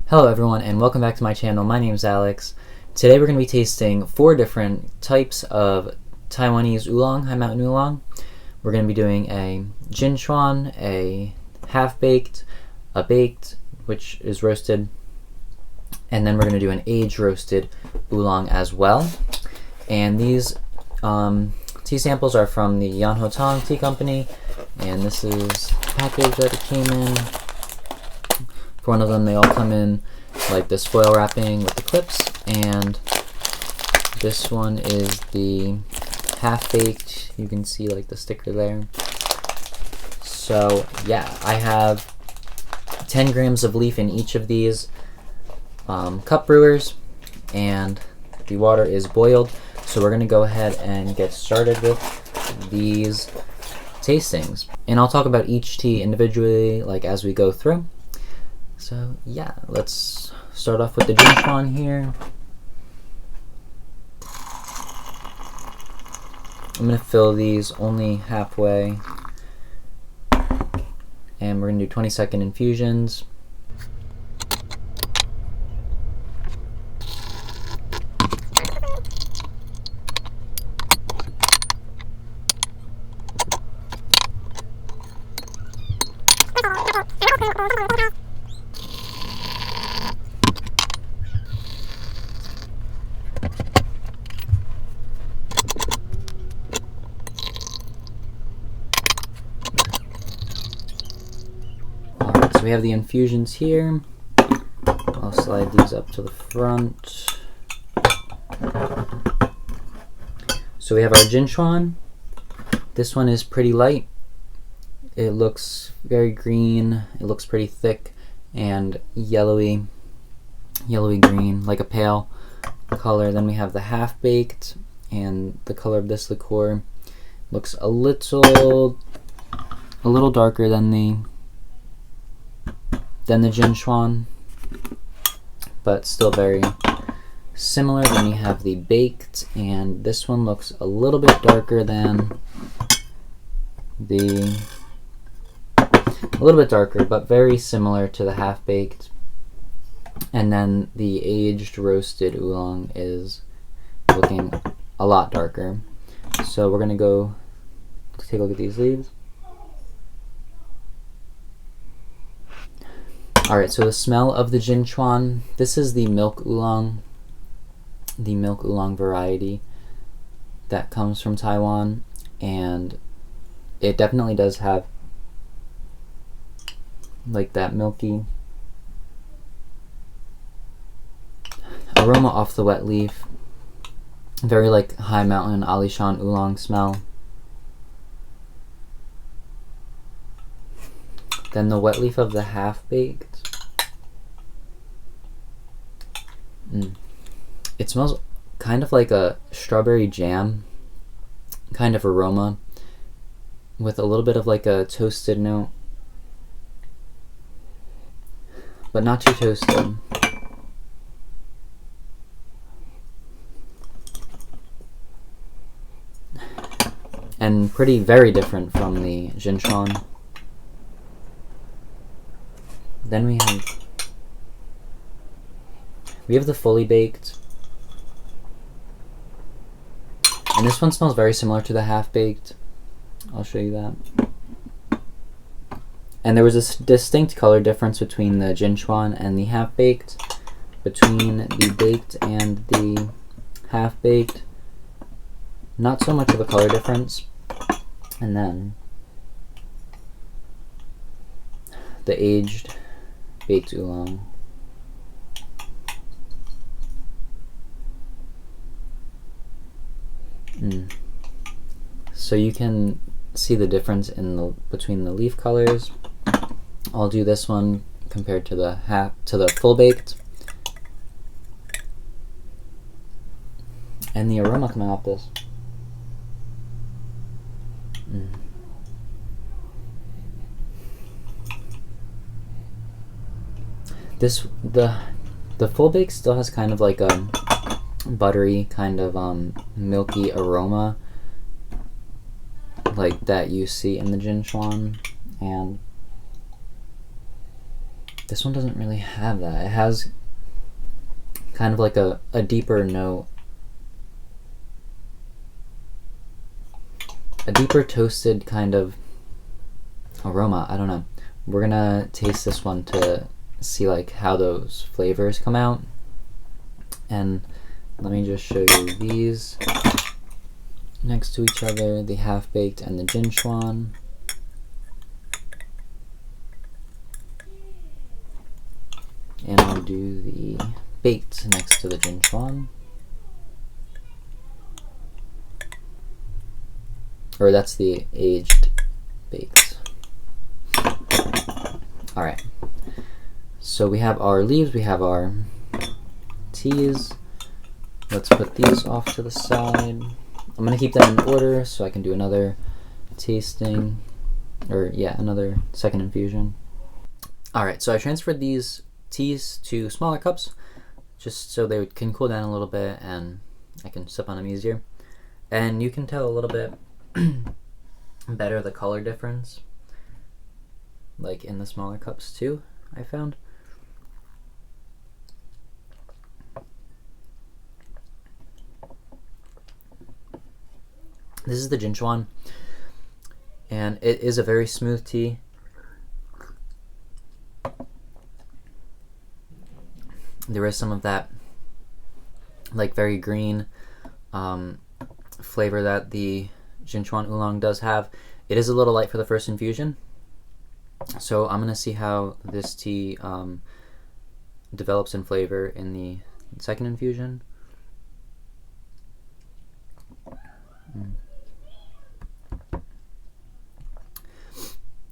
Hello everyone and welcome back to my channel. My name is Alex. Today we're going to be tasting 4 different types of Taiwanese Oolong, High Mountain Oolong. We're going to be doing a Jinchuan, a half-baked, a baked, which is roasted, and then we're going to do an aged roasted Oolong as well. And these tea samples are from the Yan Tea Company, and this is the package that it came in. For one of them, they all come in like this foil wrapping with the clips, and this one is the half-baked. You can see like the sticker there. So yeah, I have 10 grams of leaf in each of these cup brewers, and the water is boiled. So we're gonna go ahead and get started with these tastings, and I'll talk about each tea individually like as we go through. So yeah, let's start off with the Jinchuan here. I'm going to fill these only halfway, and we're going to do 20-second infusions. So we have the infusions here. I'll slide these up to the front. So we have our Jinchuan. This one is pretty light. It looks very green. It looks pretty thick and yellowy green, like a pale color. Then we have the half-baked, and the color of this liqueur looks a little darker than the Jinchuan, but still very similar. Then we have the baked, and this one looks a little bit darker than a little bit darker, but very similar to the half-baked. And then the aged roasted oolong is looking a lot darker. So we're gonna go take a look at these leaves. Alright, so the smell of the Jinchuan, this is the milk oolong variety that comes from Taiwan, and it definitely does have like that milky aroma off the wet leaf, very like High Mountain Ali Shan Oolong smell. Then the wet leaf of the half-baked. It smells kind of like a strawberry jam kind of aroma, with a little bit of like a toasted note, but not too toasted. And very different from the Jinchuan. Then we have the fully baked, and this one smells very similar to the half-baked. I'll show you that. And there was a distinct color difference between the Jinchuan and the half-baked. Between the baked and the half-baked, not so much of a color difference. And then the aged baked oolong. So you can see the difference in between the leaf colors. I'll do this one compared to the full baked, and the aroma coming off this. The full bake still has kind of like a buttery kind of milky aroma like that you see in the Jinchuan, and This one doesn't really have that. It has kind of like a deeper note. A deeper toasted kind of aroma. I don't know. We're gonna taste this one to see like how those flavors come out. And let me just show you these next to each other, the half-baked and the Jinchuan. And I'll do the baked next to the Jinchuan. Or that's the aged baked. Alright. So we have our leaves, we have our teas. Let's put these off to the side. I'm going to keep them in order so I can do another tasting, or yeah, another second infusion. Alright, so I transferred these teas to smaller cups just so they can cool down a little bit and I can sip on them easier. And you can tell a little bit better the color difference, like in the smaller cups too, I found. This is the Jinchuan, and it is a very smooth tea. There is some of that like very green flavor that the Jinchuan Oolong does have. It is a little light for the first infusion, so I'm going to see how this tea develops in flavor in the second infusion.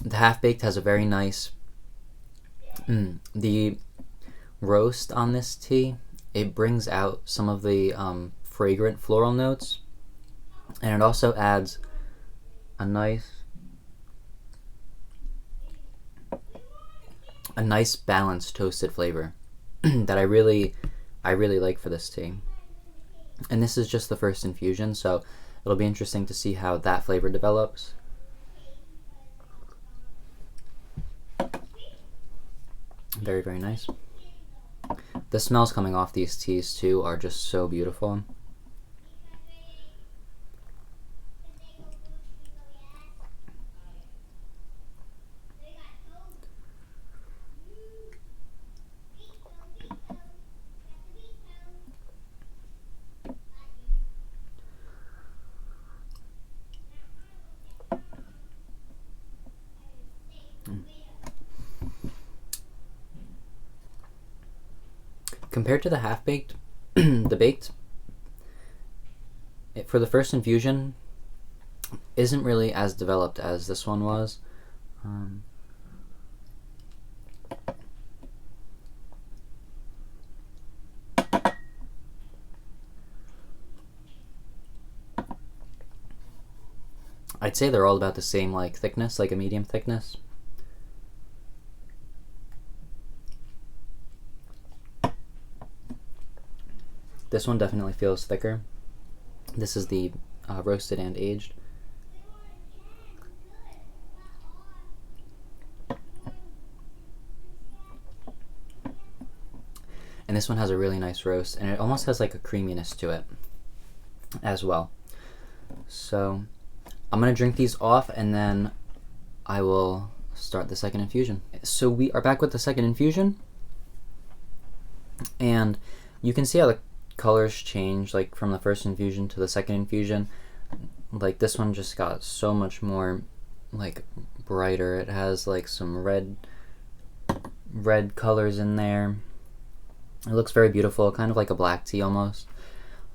The half-baked has a very nice, the roast on this tea, it brings out some of the fragrant floral notes, and it also adds a nice balanced toasted flavor that I really like for this tea. And this is just the first infusion, so it'll be interesting to see how that flavor develops. Very, very nice. The smells coming off these teas too are just so beautiful. Compared to the half-baked, the baked, for the first infusion, isn't really as developed as this one was. I'd say they're all about the same like thickness, like a medium thickness. This one definitely feels thicker. This is the roasted and aged. And this one has a really nice roast, and it almost has like a creaminess to it as well. So I'm gonna drink these off and then I will start the second infusion. So we are back with the second infusion, and you can see how the colors change like from the first infusion to the second infusion. Like this one just got so much more like brighter. It has like some red colors in there. It looks very beautiful, kind of like a black tea almost.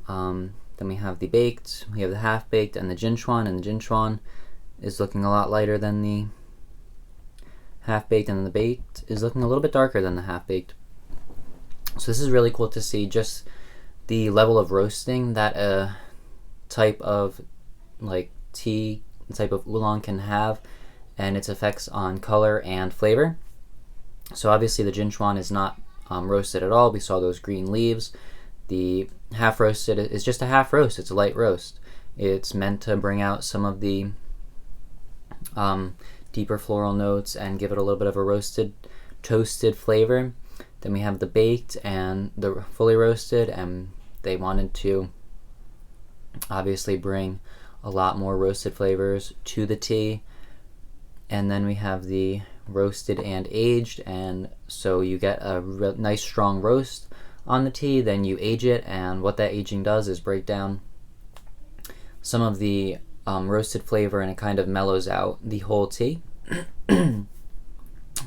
Then we have the baked, we have the half-baked, and the Jinchuan, and the Jinchuan is looking a lot lighter than the half-baked, and the baked is looking a little bit darker than the half-baked. So this is really cool to see just the level of roasting that a type of like tea, type of oolong can have, and its effects on color and flavor. So obviously the Jinchuan is not roasted at all. We saw those green leaves. The half roasted is just a half roast. It's a light roast. It's meant to bring out some of the deeper floral notes and give it a little bit of a roasted toasted flavor. Then we have the baked and the fully roasted, and they wanted to obviously bring a lot more roasted flavors to the tea. And then we have the roasted and aged, and so you get a nice strong roast on the tea, then you age it, and what that aging does is break down some of the roasted flavor, and it kind of mellows out the whole tea.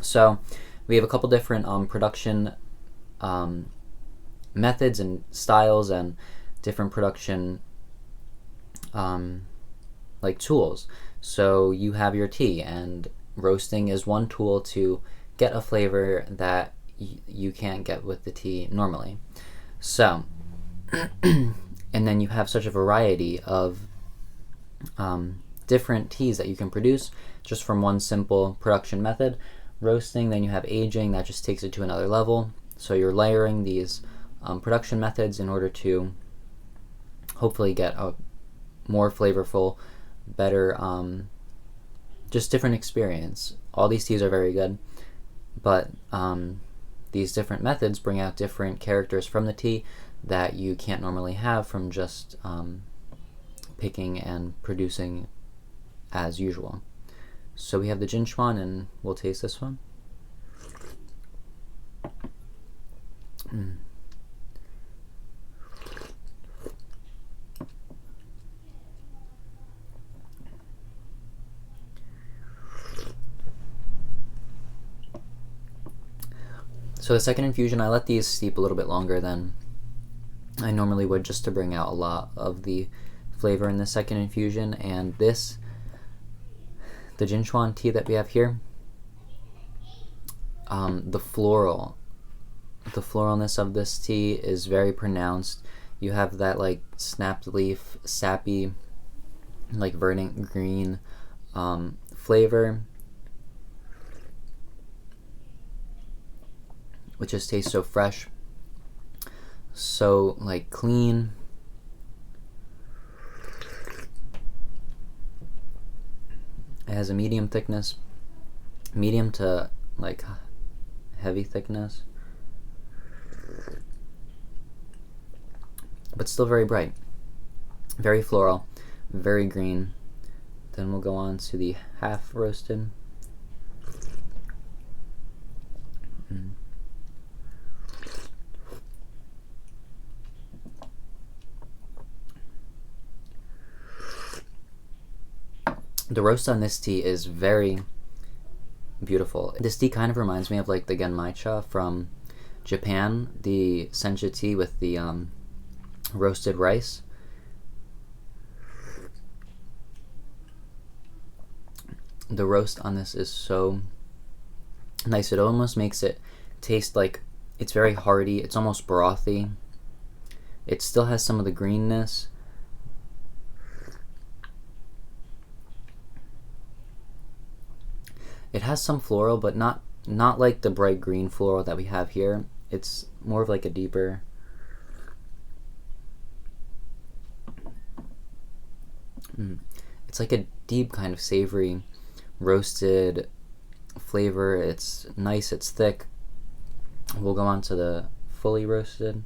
So we have a couple different production methods and styles, and different production like tools. So you have your tea, and roasting is one tool to get a flavor that you can't get with the tea normally. So and then you have such a variety of different teas that you can produce just from one simple production method. Roasting, then you have aging, that just takes it to another level. So you're layering these production methods in order to hopefully get a more flavorful, better, just different experience. All these teas are very good, but these different methods bring out different characters from the tea that you can't normally have from just picking and producing as usual. So we have the Jinchuan, and we'll taste this one. So the second infusion, I let these steep a little bit longer than I normally would, just to bring out a lot of the flavor in the second infusion. And this, the Jinchuan tea that we have here, the floralness of this tea is very pronounced. You have that like snapped leaf, sappy, like verdant green flavor, which just tastes so fresh, so like clean. It has a medium thickness, medium to like heavy thickness, but still very bright, very floral, very green. Then we'll go on to the half roasted. The roast on this tea is very beautiful. This tea kind of reminds me of like the genmaicha from Japan, the sencha tea with the roasted rice. The roast on this is so nice. It almost makes it taste like it's very hearty. It's almost brothy. It still has some of the greenness. It has some floral, but not like the bright green floral that we have here. It's more of like a deeper, it's like a deep kind of savory roasted flavor. It's nice, it's thick. We'll go on to the fully roasted.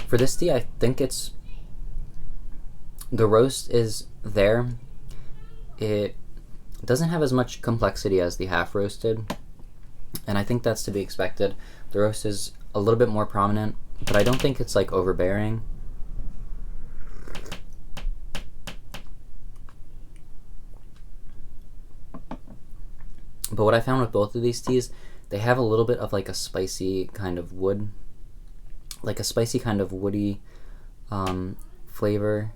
For this tea, I think it's, the roast is there. It doesn't have as much complexity as the half roasted, and I think that's to be expected. The roast is a little bit more prominent, but I don't think it's like overbearing. But what I found with both of these teas, they have a little bit of like a spicy kind of wood, like a spicy kind of woody flavor.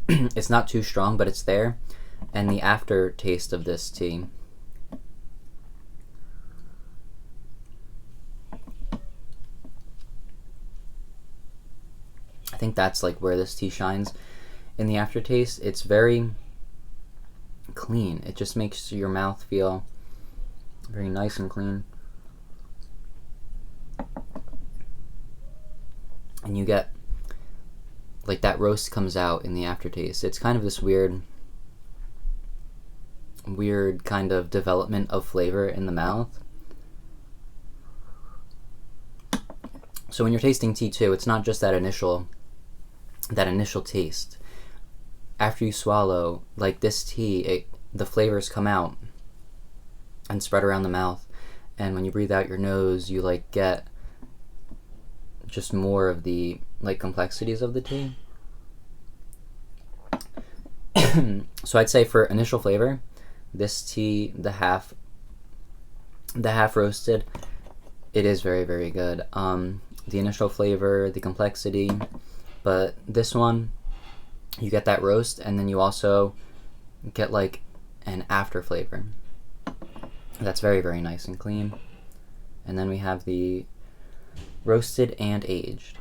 It's not too strong, but it's there. and the aftertaste of this tea. I think that's like where this tea shines. In the aftertaste, it's very clean. It just makes your mouth feel very nice and clean. And you get, like, that roast comes out in the aftertaste. It's kind of this weird kind of development of flavor in the mouth. So when you're tasting tea too, it's not just that initial taste. After you swallow, like this tea, the flavors come out and spread around the mouth, and when you breathe out your nose, you like get just more of the like complexities of the tea. So I'd say for initial flavor, this tea, the half roasted, it is very, very good. The initial flavor, the complexity, but this one, you get that roast, and then you also get like an after flavor that's very, very nice and clean. And then we have the roasted and aged.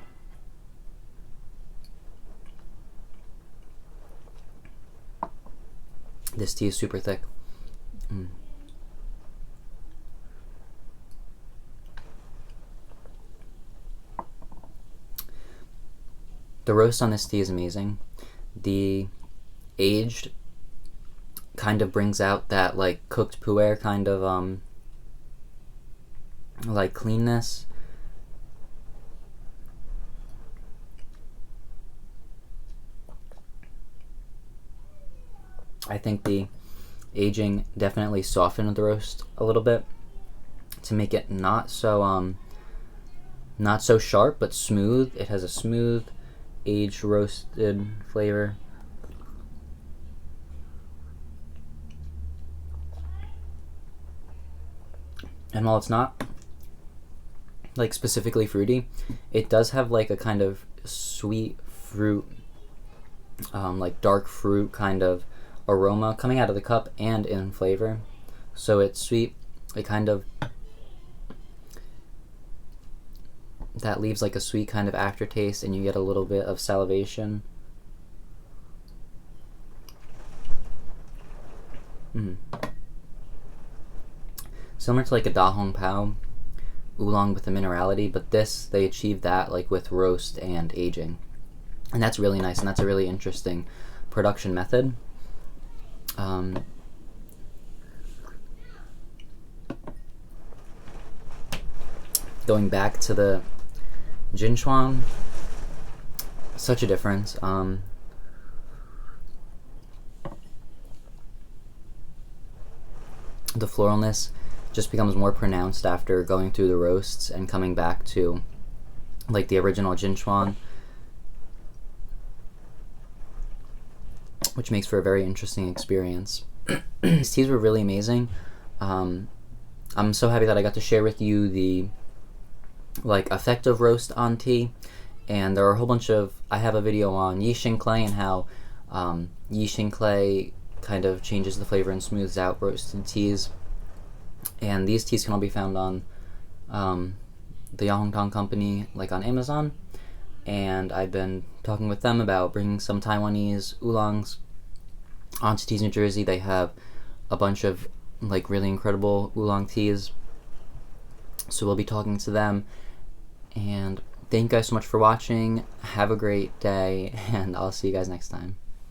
This tea is super thick. The roast on this tea is amazing. The aged kind of brings out that like cooked pu'er kind of like cleanness. I think the aging definitely softened the roast a little bit to make it not so sharp but smooth. It has a smooth aged roasted flavor. And while it's not like specifically fruity, it does have like a kind of sweet fruit, like dark fruit kind of aroma coming out of the cup and in flavor. So it's sweet. It kind of, that leaves like a sweet kind of aftertaste, and you get a little bit of salivation. Similar to like a Da Hong Pao oolong with the minerality, but this, they achieve that like with roast and aging, and that's really nice, and that's a really interesting production method. Going back to the Jinchuan, such a difference. The floralness just becomes more pronounced after going through the roasts and coming back to like the original Jinchuan, which makes for a very interesting experience. These teas were really amazing. I'm so happy that I got to share with you the like effective roast on tea, and there are a whole bunch of, I have a video on Yixing clay and how Yixing clay kind of changes the flavor and smooths out roasted teas, and these teas can all be found on the Yahongtong company, like on Amazon, and I've been talking with them about bringing some Taiwanese oolongs onto Teas New Jersey. They have a bunch of like really incredible oolong teas, so we'll be talking to them. And thank you guys so much for watching. Have a great day, and I'll see you guys next time.